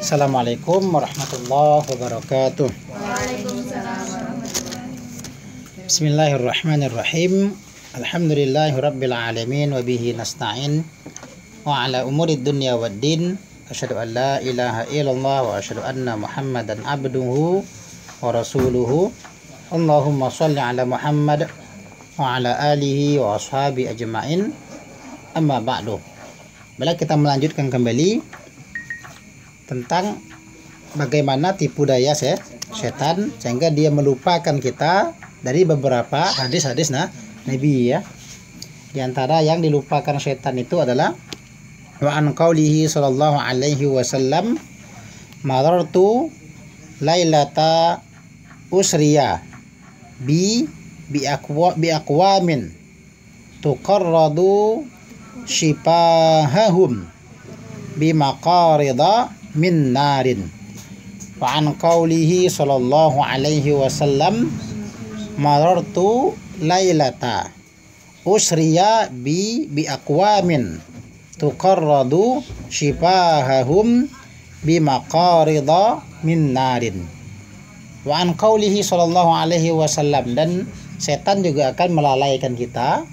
Assalamualaikum warahmatullahi wabarakatuh. Waalaikumsalam warahmatullahi wabarakatuh. Bismillahirrahmanirrahim. Alhamdulillahirabbil alamin wa bihi nasta'in wa ala umurid dunya waddin. Asyhadu an la ilaha illallah wa asyhadu anna Muhammadan abduhu wa rasuluhu. Allahumma shalli ala Muhammad wa ala alihi wa ashabi ajma'in. Amma ba'du. Baiklah, kita melanjutkan kembali tentang bagaimana tipu daya setan sehingga dia melupakan kita dari beberapa hadis-hadis Nabi ya. Di antara yang dilupakan setan itu adalah wa an qaulihi sallallahu alaihi wasallam marartu lailata usriya bi aqwamin tuqarradu shifahahum bi maqarida min narin. Wa an qaulihi sallallahu alaihi wasallam marartu lailata usriya bi aqwamin tuqarradu shifahahum bi maqarida min narin. Wa an qaulihi sallallahu alaihi wasallam, dan setan juga akan melalaikan kita,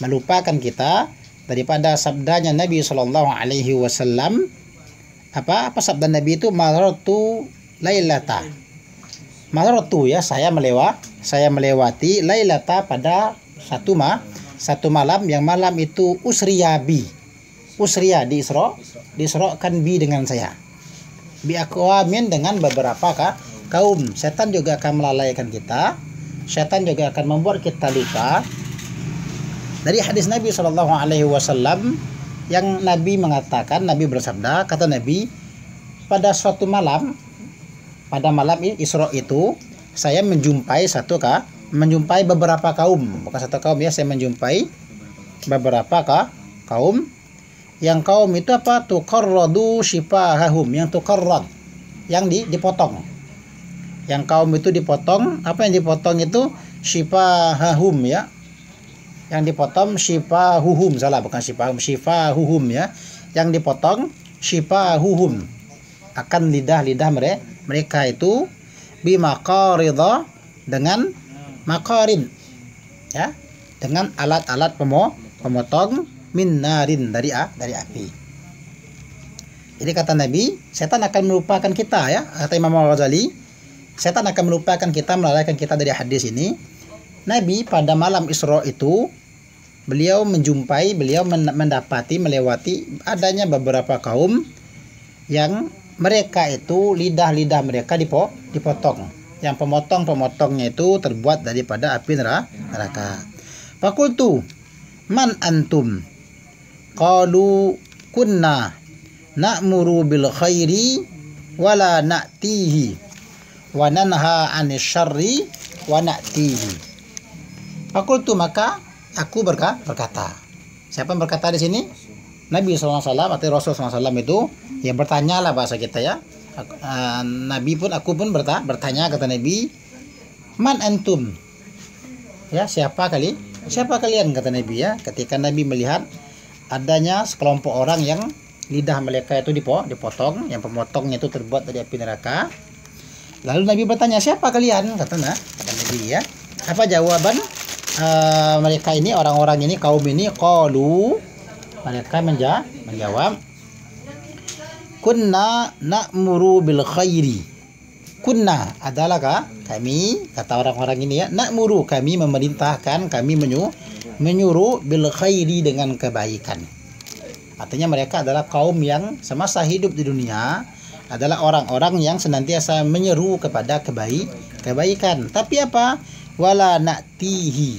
melupakan kita daripada sabdanya Nabi sallallahu alaihi wasallam. Apa sabda Nabi itu? Marartu lailata. Marartu ya, saya melewati lailata pada satu malam, yang malam itu usriya bi. Usriya diisrokan bi dengan saya. Bi aqwamin dengan beberapa kaum. Setan juga akan melalaikan kita. Setan juga akan membuat kita lupa. Dari hadis Nabi sallallahu alaihi wasallam yang Nabi mengatakan, Nabi bersabda, kata Nabi, pada suatu malam, pada malam Isra itu saya menjumpai beberapa kaum, bukan satu kaum ya, saya menjumpai beberapa kaum. Yang kaum itu apa? Tuqarradu shifahahum, yang tuqarrad, yang dipotong. Yang kaum itu dipotong, apa yang dipotong itu? Shifahahum ya. Yang dipotong shifahuhum, salah, bukan shifahum, shifahuhum ya. Yang dipotong shifahuhum, akan lidah-lidah mereka itu bi maqarida, dengan maqarin ya, dengan alat-alat pemotong min narin, dari api. Jadi kata Nabi, setan akan melupakan kita ya, kata Imam Al-Ghazali, setan akan melupakan kita, melalaikan kita dari hadis ini. Nabi pada malam Isra itu beliau melewati adanya beberapa kaum yang mereka itu lidah-lidah mereka dipotong. Yang pemotongnya itu terbuat daripada api neraka. Fakultu man antum? Qalu kunna na'muru bil khairi wala na'tihi wa nanha 'anil syarri wa na'tihi. Fakultu, maka aku berkata. Siapa yang berkata di sini? Nabi SAW atau Rasul SAW itu ya, bertanya lah bahasa kita ya. Nabi pun, aku pun bertanya, kata Nabi, man antum? Ya, siapa kalian, kata Nabi ya. Ketika Nabi melihat adanya sekelompok orang yang lidah mereka itu dipotong, yang pemotongnya itu terbuat dari api neraka. Lalu Nabi bertanya, siapa kalian? Kata Nabi ya. Apa jawaban mereka ini, orang-orang ini, kaum ini? Qalu, mereka menjawab, kunna na'muru bil khairi. Kunna adalah kami, kata orang-orang ini ya, na'muru, kami memerintahkan, kami menyuruh bil khairi, dengan kebaikan. Artinya mereka adalah kaum yang semasa hidup di dunia adalah orang-orang yang senantiasa menyeru kepada kebaikan. Tapi apa? Wala na'tihi,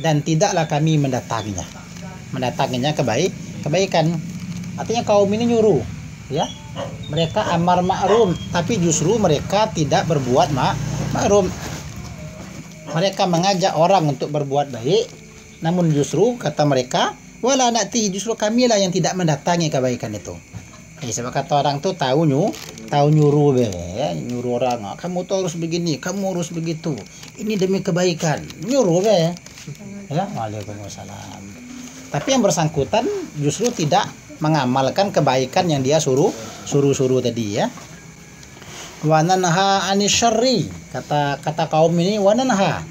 dan tidaklah kami mendatanginya kebaikan. Artinya kaum ini nyuruh ya, mereka amar ma'ruf, tapi justru mereka tidak berbuat ma'ruf. Mereka mengajak orang untuk berbuat baik, namun justru kata mereka wala na'tihi, justru kamilah yang tidak mendatangi kebaikan itu. Sebab kata orang tuh tahu nyuruh ya, nyuruh orang, kamu tuh harus begini, kamu harus begitu, ini demi kebaikan, nyuruh ya. Waalaikumsalam. Tapi yang bersangkutan justru tidak mengamalkan kebaikan yang dia suruh tadi ya. Wa nanha anisyarri, kata kaum ini, wa nanha,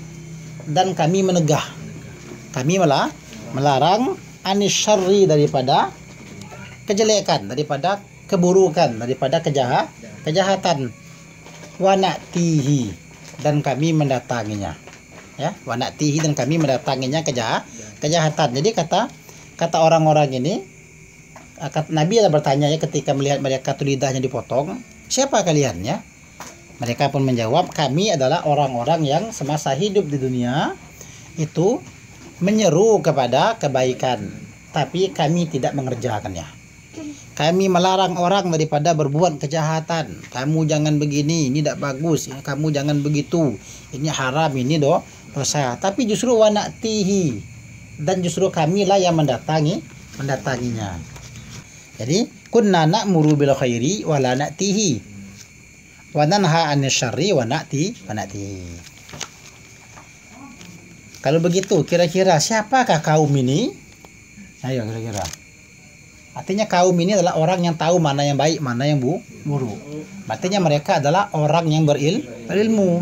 dan kami menegah, kami melarang anisyarri, daripada kejelekan, daripada keburukan, daripada kejahatan. Wa na'tihi, dan kami mendatanginya ya. Wa na'tihi, dan kami mendatanginya kejahatan. Jadi kata orang-orang ini, Nabi ada bertanya ya, ketika melihat mereka tuh lidahnya dipotong, siapa kalian ya? Mereka pun menjawab, kami adalah orang-orang yang semasa hidup di dunia itu menyeru kepada kebaikan, tapi kami tidak mengerjakannya. Kami melarang orang daripada berbuat kejahatan. Kamu jangan begini, ini tidak bagus. Kamu jangan begitu, ini haram, ini dosa. Tapi justru wa na'tihi, dan justru kamilah yang mendatanginya. Jadi kunna na'muru bil khairi wa la na'tihi, wa nanha 'anil syarri wa na'tihi. Kalau begitu, kira-kira siapakah kaum ini? Ayo kira-kira. Artinya kaum ini adalah orang yang tahu mana yang baik, mana yang buruk. Artinya mereka adalah orang yang berilmu.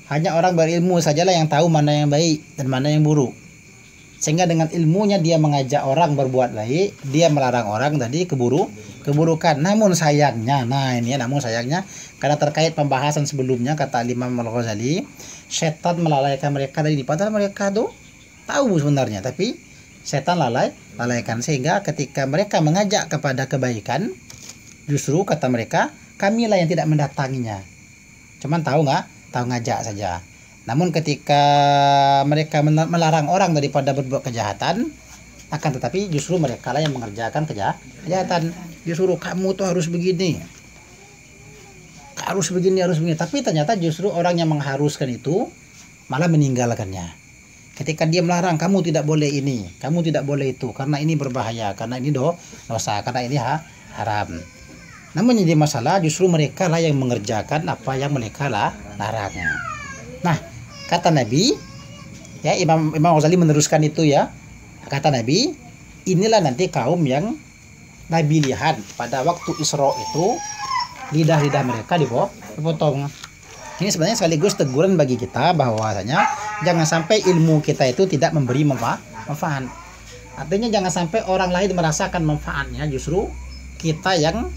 Hanya orang berilmu sajalah yang tahu mana yang baik dan mana yang buruk. Sehingga dengan ilmunya dia mengajak orang berbuat baik, dia melarang orang tadi keburukan. Namun sayangnya, namun sayangnya, karena terkait pembahasan sebelumnya, kata Imam Al-Ghazali, setan melalaikan mereka dari padahal mereka tuh tahu sebenarnya, tapi setan lalaikan, sehingga ketika mereka mengajak kepada kebaikan, justru kata mereka, kamilah yang tidak mendatanginya. Cuman tahu ngajak saja. Namun ketika mereka melarang orang daripada berbuat kejahatan, akan tetapi justru mereka lah yang mengerjakan kejahatan. Justru kamu tuh harus begini, harus begini. Tapi ternyata justru orang yang mengharuskan itu malah meninggalkannya. Ketika dia melarang, kamu tidak boleh ini, kamu tidak boleh itu, karena ini berbahaya, karena ini dosa, karena ini haram. Namun jadi masalah justru mereka lah yang mengerjakan apa yang mereka larang. Nah, kata Nabi, ya Imam Ghazali meneruskan itu ya. Kata Nabi, inilah nanti kaum yang Nabi lihat pada waktu Isra itu lidah-lidah mereka dipotong. Ini sebenarnya sekaligus teguran bagi kita bahwasanya jangan sampai ilmu kita itu tidak memberi manfaat. Artinya jangan sampai orang lain merasakan manfaatnya, justru kita yang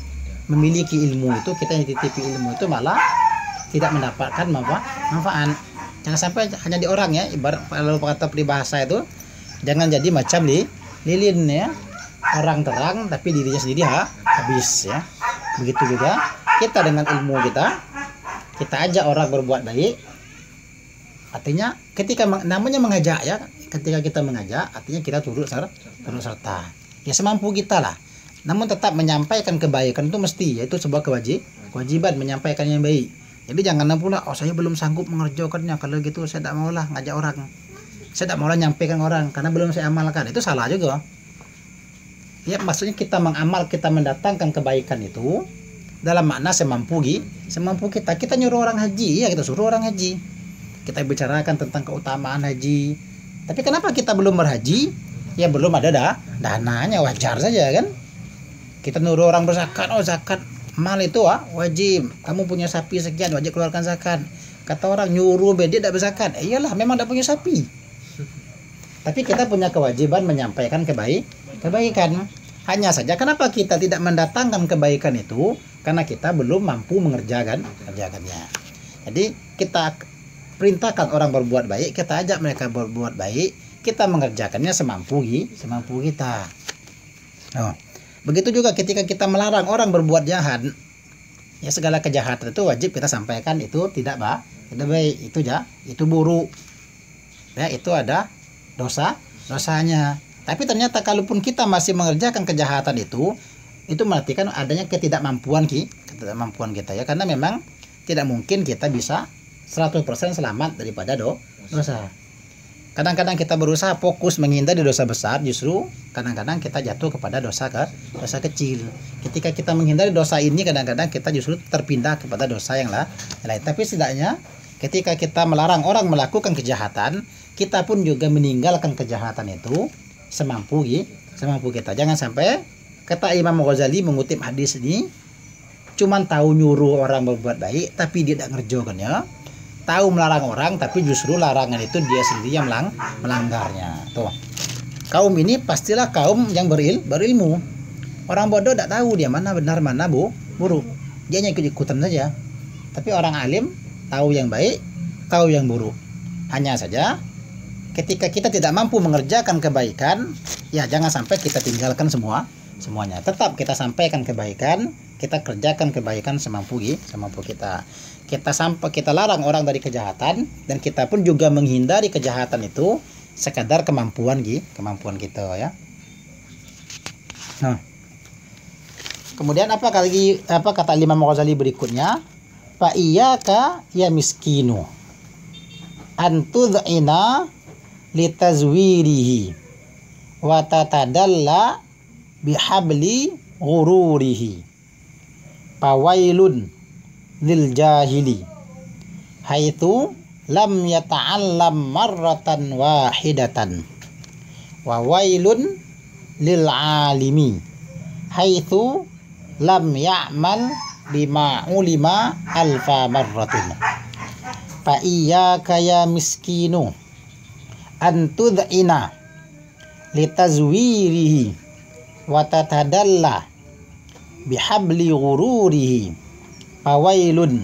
memiliki ilmu itu, kita yang titipi ilmu itu malah tidak mendapatkan manfaat. Jangan sampai hanya di orang ya, ibarat kalau kata peribahasa itu, jangan jadi macam lilin ya, orang terang tapi dirinya sendiri habis ya. Begitu juga kita dengan ilmu kita ajak orang berbuat baik. Artinya ketika namanya mengajak ya, ketika kita mengajak artinya kita turut serta. Ya semampu kita lah. Namun tetap menyampaikan kebaikan itu mesti, yaitu sebuah kewajiban menyampaikan yang baik. Jadi jangan pula, saya belum sanggup mengerjakannya, kalau gitu saya tidak maulah ngajak orang, saya tidak maulah nyampaikan orang karena belum saya amalkan. Itu salah juga ya. Maksudnya kita mengamal, kita mendatangkan kebaikan itu dalam makna semampu kita. Kita nyuruh orang haji ya, kita suruh orang haji, kita bicarakan tentang keutamaan haji. Tapi kenapa kita belum berhaji? Ya belum ada dananya, wajar saja kan. Kita nyuruh orang berzakat, zakat mal itu wajib, kamu punya sapi sekian wajib keluarkan zakat. Kata orang nyuruh dia tidak berzakat, iyalah memang tidak punya sapi. Tapi kita punya kewajiban menyampaikan kebaikan. Hanya saja kenapa kita tidak mendatangkan kebaikan itu? Karena kita belum mampu mengerjakannya. Jadi kita perintahkan orang berbuat baik, kita ajak mereka berbuat baik, kita mengerjakannya semampu kita. Begitu juga ketika kita melarang orang berbuat jahat, ya segala kejahatan itu wajib kita sampaikan itu tidak baik, itu buruk. Ya, itu ada dosanya. Tapi ternyata kalaupun kita masih mengerjakan kejahatan itu menartikan adanya ketidakmampuan kita ya, karena memang tidak mungkin kita bisa 100% selamat daripada dosa. Kadang-kadang kita berusaha fokus menghindari dosa besar, justru kadang-kadang kita jatuh kepada dosa kecil. Ketika kita menghindari dosa ini, kadang-kadang kita justru terpindah kepada dosa yang lain. Tapi setidaknya ketika kita melarang orang melakukan kejahatan, kita pun juga meninggalkan kejahatan itu semampu kita. Jangan sampai Kata Imam Ghazali mengutip hadis ini, cuman tahu nyuruh orang berbuat baik tapi dia tidak ngerjakannya. Tahu melarang orang tapi justru larangan itu dia sendiri yang melanggarnya. Tuh. Kaum ini pastilah kaum yang berilmu. Orang bodoh tidak tahu dia mana benar mana buruk. Dia hanya ikut-ikutan saja. Tapi orang alim tahu yang baik, tahu yang buruk. Hanya saja ketika kita tidak mampu mengerjakan kebaikan, ya jangan sampai kita tinggalkan semuanya. Tetap kita sampaikan kebaikan, kita kerjakan kebaikan semampu kita. Kita larang orang dari kejahatan, dan kita pun juga menghindari kejahatan itu sekadar kemampuan kita ya. Nah, kemudian apa kata Imam Ghazali berikutnya? Fa iyyaka ya miskinu antud'ina litazwirihi wa tatadalla bihabli ghururihi fawailun lil jahili haitsu lam yata'allam marratan wahidatan wa wailun lil alimi haitsu lam ya'mal bima ulima alfa marratin. Fa iyyaka ya miskinu antud'ina litazwirihi wa tatadalla bihabli ghururihi fawailun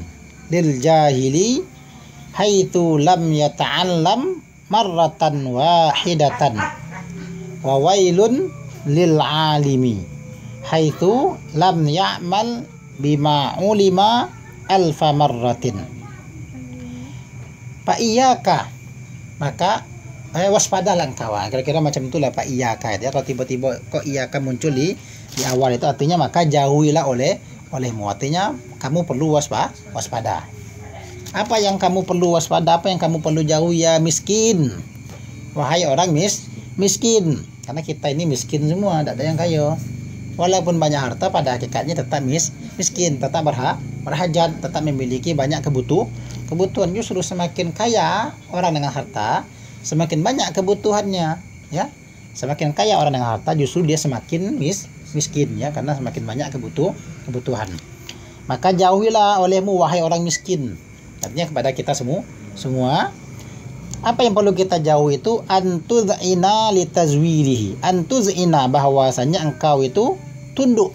lil jahili haitsu lam yata'allam marratan wahidatan wa wailun lil alimi haitsu lam ya'mal bima ulima alfa marratin. Fa iyyaka, maka waspadalah engkau. Kira-kira macam itulah Pak iyyaka ya. Kalau tiba-tiba kok iyyaka muncul di awal itu artinya maka jauhilah olehmu. Artinya kamu perlu waspada. Apa yang kamu perlu waspada? Apa yang kamu perlu jauhi ya miskin? Wahai orang miskin. Karena kita ini miskin semua, tidak ada yang kaya. Walaupun banyak harta, pada hakikatnya tetap miskin, tetap berhajat, tetap memiliki banyak kebutuhan. Justru semakin kaya orang dengan harta, semakin banyak kebutuhannya, ya. Semakin kaya orang dengan harta, justru dia semakin miskin, ya, karena semakin banyak kebutuhan. Maka jauhilah olehmu wahai orang miskin. Artinya kepada kita semua. Apa yang perlu kita jauh itu antuz'ina litazwirihi. Antuz'ina bahwasanya engkau itu tunduk.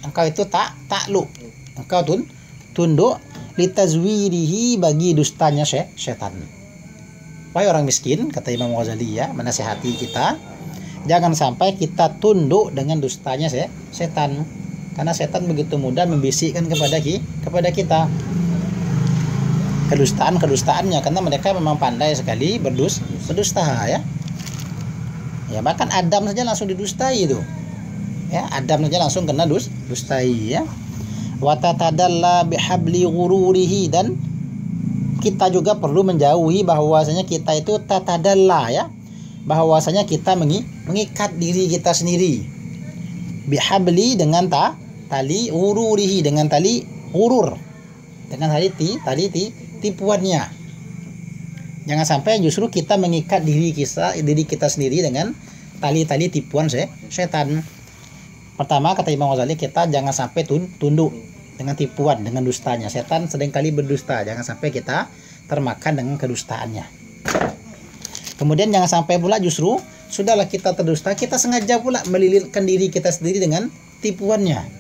Engkau itu takluk. Engkau tunduk litazwirihi bagi dustanya setan. Wahai orang miskin, kata Imam Ghazali ya, menasihati kita, jangan sampai kita tunduk dengan dustanya setan. Karena setan begitu mudah membisikkan kepada kita kedustaannya, karena mereka memang pandai sekali berdusta ya. Ya, bahkan Adam saja langsung didustai itu. Ya, Adam saja langsung kena dustai ya. Wa tatadalla bihabli ghururihi, dan kita juga perlu menjauhi bahwasanya kita itu tatadalla ya. Bahwasanya kita mengikat diri kita sendiri. Bihabli dengan tali ghururihi, dengan tali ghurur. Dengan tali tipuannya. Jangan sampai justru kita mengikat diri kita sendiri dengan tali-tali tipuan setan. Pertama, kata Imam Ghazali, kita jangan sampai tunduk dengan tipuan, dengan dustanya. Setan seringkali berdusta, jangan sampai kita termakan dengan kedustaannya. Kemudian jangan sampai pula justru sudahlah kita terdusta, kita sengaja pula melilitkan diri kita sendiri dengan tipuannya.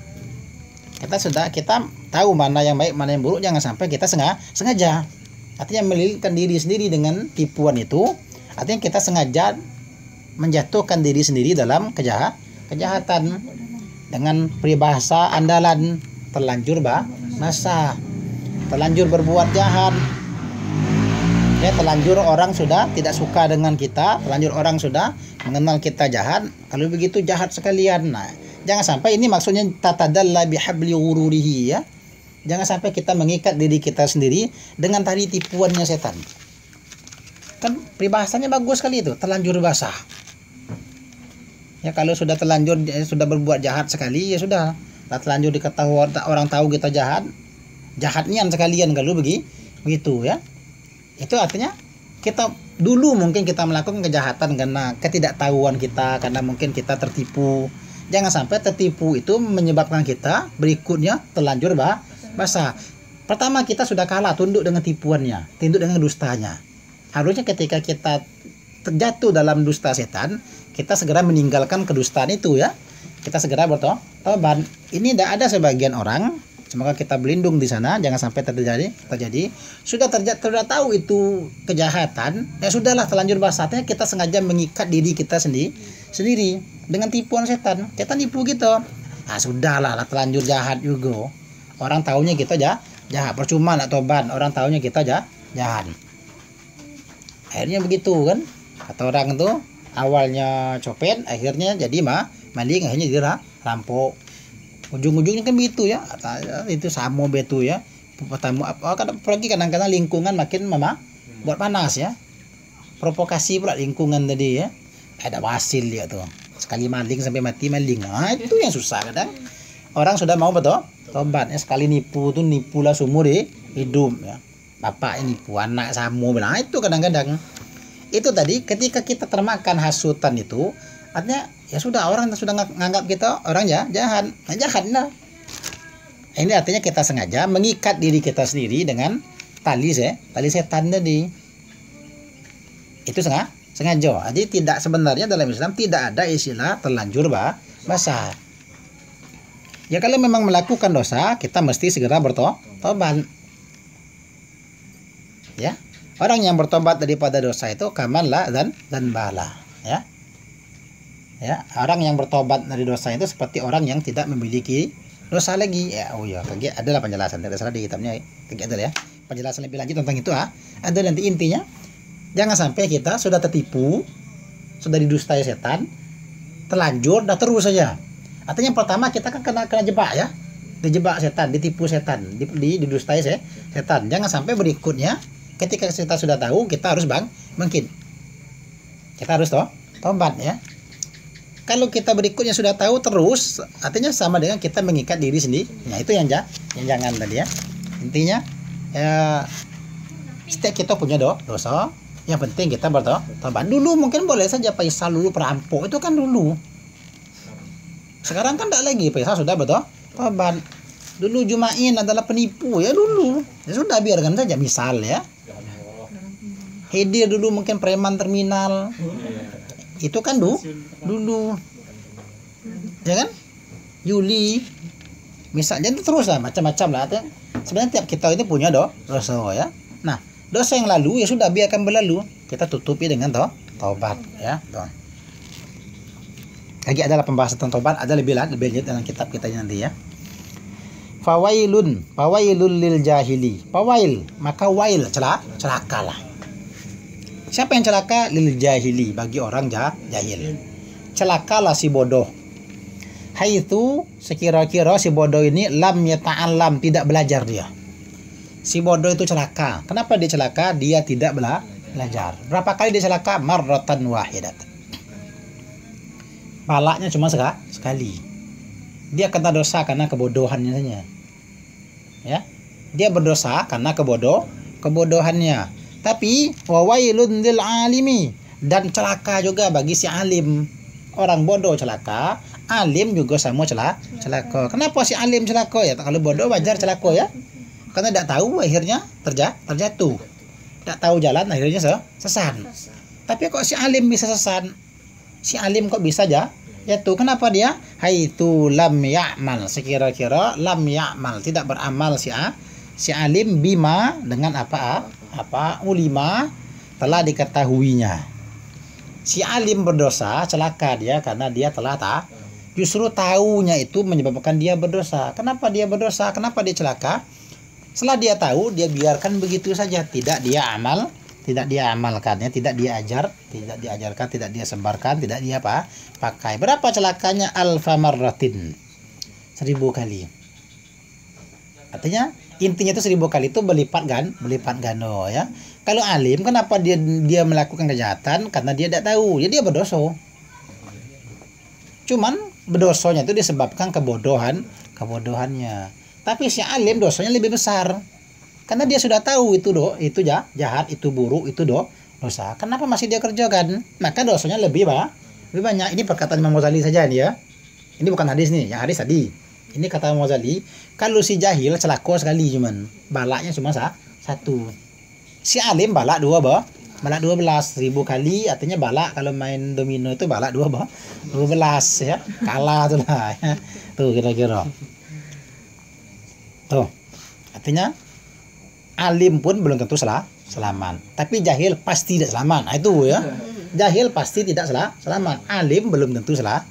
Kita tahu mana yang baik, mana yang buruk, jangan sampai kita sengaja. Artinya melilitkan diri sendiri dengan tipuan itu, artinya kita sengaja menjatuhkan diri sendiri dalam kejahatan dengan peribahasa andalan terlanjur basah, terlanjur berbuat jahat. Ya, terlanjur orang sudah tidak suka dengan kita, terlanjur orang sudah mengenal kita jahat, kalau begitu jahat sekalian. Nah, jangan sampai, ini maksudnya tatadalla bihabli ghururihi ya. Jangan sampai kita mengikat diri kita sendiri dengan tali tipuannya setan. Kan peribahasanya bagus sekali itu, terlanjur basah. Ya, kalau sudah terlanjur sudah berbuat jahat sekali, ya sudah. Terlanjur diketahui orang tahu kita jahatnya sekalian kalau begitu ya. Itu artinya kita dulu mungkin kita melakukan kejahatan karena ketidaktahuan kita, karena mungkin kita tertipu, Jangan sampai tertipu itu menyebabkan kita berikutnya terlanjur basah. Pertama kita sudah kalah, tunduk dengan tipuannya, tunduk dengan dustanya. Harusnya ketika kita terjatuh dalam dusta setan, kita segera meninggalkan kedustaan itu ya. Kita segera bertobat. Ini tidak ada sebagian orang, semoga kita berlindung di sana, jangan sampai terjadi. Sudah tahu itu kejahatan, ya sudahlah terlanjur basahnya, kita sengaja mengikat diri kita sendiri dengan tipuan setan. Setan tipu kita. Ah sudahlah, terlanjur jahat juga. Orang taunya kita jahat, percuma nak tobat, orang taunya kita jahat. Akhirnya begitu kan. Atau orang itu awalnya copet, akhirnya jadi maling, akhirnya dia rampok. Ujung-ujungnya kan begitu ya. Itu sama betul ya. Apalagi kadang-kadang lingkungan makin buat panas ya. Provokasi pula lingkungan tadi ya. Ada wasil dia tuh. Sekali maling sampai mati maling. Nah, itu yang susah kadang. Orang sudah mau tobat ya, sekali nipu tuh nipulah seumur hidup ya. Bapak nipu anak sama bilang itu kadang-kadang. Itu tadi ketika kita termakan hasutan itu, artinya ya sudah orang sudah nganggap kita orang jahat lah. Ini artinya kita sengaja mengikat diri kita sendiri dengan tali setan tadi. Itu sengaja. Jadi tidak, sebenarnya dalam Islam tidak ada istilah terlanjur basah. Ya kalau memang melakukan dosa, kita mesti segera bertobat. Ya. Orang yang bertobat daripada dosa itu kamanlah dan bala, ya. Ya, orang yang bertobat dari dosa itu seperti orang yang tidak memiliki dosa lagi. Ya, oh ya, adalah penjelasan, tidak salah di kitabnya. Ada ya. Penjelasan lebih lanjut tentang itu Ada nanti intinya. Jangan sampai kita sudah tertipu, sudah didustai setan, terlanjur dan terus saja. Artinya pertama kita kan kena jebak ya. Dijebak setan, ditipu setan, didustai setan. Jangan sampai berikutnya ketika kita sudah tahu, kita harus bangkit. Kita harus tobat ya. Kalau kita berikutnya sudah tahu terus, artinya sama dengan kita mengikat diri sendiri. Nah, itu yang jangan tadi ya. Intinya ya, setiap kita punya dosa, yang penting kita bertobat. Dulu mungkin boleh saja Faisal dulu perampok, itu kan dulu. Sekarang kan tidak lagi, Faisal sudah bertobat. Dulu Jumain adalah penipu ya dulu. Ya sudah, biarkan saja misal ya. Hedir dulu mungkin preman terminal. Itu kan dulu. Ya kan? Yuli. Misalnya itu terus lah, macam-macam lah. Sebenarnya tiap kita itu punya dosa ya. Nah, dosa yang lalu ya sudah, biarkan berlalu. Kita tutupi dengan taubat ya. Lagi adalah pembahasan tentang taubat, ada lebih lanjut dalam kitab kita nanti ya. Fawailun lil jahili. Fawail, maka wail celakalah. Siapa yang celaka? Lil jahili, bagi orang jahil. Celakalah si bodoh. Haitsu, sekira-kira si bodoh ini lam yata'allam, tidak belajar dia. Si bodoh itu celaka. Kenapa dia celaka? Dia tidak belajar. Berapa kali dia celaka? Marratan wahidat. Balaknya cuma sekali. Dia kena dosa karena kebodohannya saja. Ya. Dia berdosa karena kebodohannya. Tapi wawailun lil alimi, dan celaka juga bagi si alim. Orang bodoh celaka, alim juga sama celaka. Kenapa si alim celaka ya? Kalau bodoh wajar celaka ya. Karena tidak tahu, akhirnya terjatuh. Tidak tahu jalan, akhirnya sesat. Tapi kok si alim bisa sesat? Si alim kok bisa jatuh? Kenapa dia? Haitsu lam ya'mal, sekira-kira lam ya'mal, tidak beramal si alim bima, dengan apa ulima telah diketahuinya. Si alim berdosa, celaka dia karena dia telah justru tahunya itu menyebabkan dia berdosa. Kenapa dia berdosa? Kenapa dia celaka? Setelah dia tahu, dia biarkan begitu saja, tidak dia amalkannya, tidak dia ajarkan, tidak dia sebarkan, tidak dia pakai. Berapa celakanya? Alfa marratin, 1000 kali. Artinya intinya itu 1000 kali itu berlipat ganda ya. Kalau alim, kenapa dia melakukan kejahatan? Karena dia tidak tahu, jadi dia berdosa. Cuman berdosanya itu disebabkan kebodohannya. Tapi si alim dosanya lebih besar. Karena dia sudah tahu itu jahat, itu buruk, itu dosa. Kenapa masih dia kerjakan? Maka dosanya lebih banyak. Ini perkataan Imam Ghazali saja nih ya. Ini bukan hadis nih, yang hadis tadi. Ini kata Ghazali, kalau si jahil celaka sekali cuman balaknya cuma satu. Si alim balak 12.000 kali, artinya balak kalau main domino itu balak 12 ya. Kalah tuh lah ya. Tuh kira-kira. Tuh. Artinya alim pun belum tentu selamat. Tapi jahil pasti tidak selamat. Nah, itu ya. Jahil pasti tidak selamat. Alim belum tentu selamat.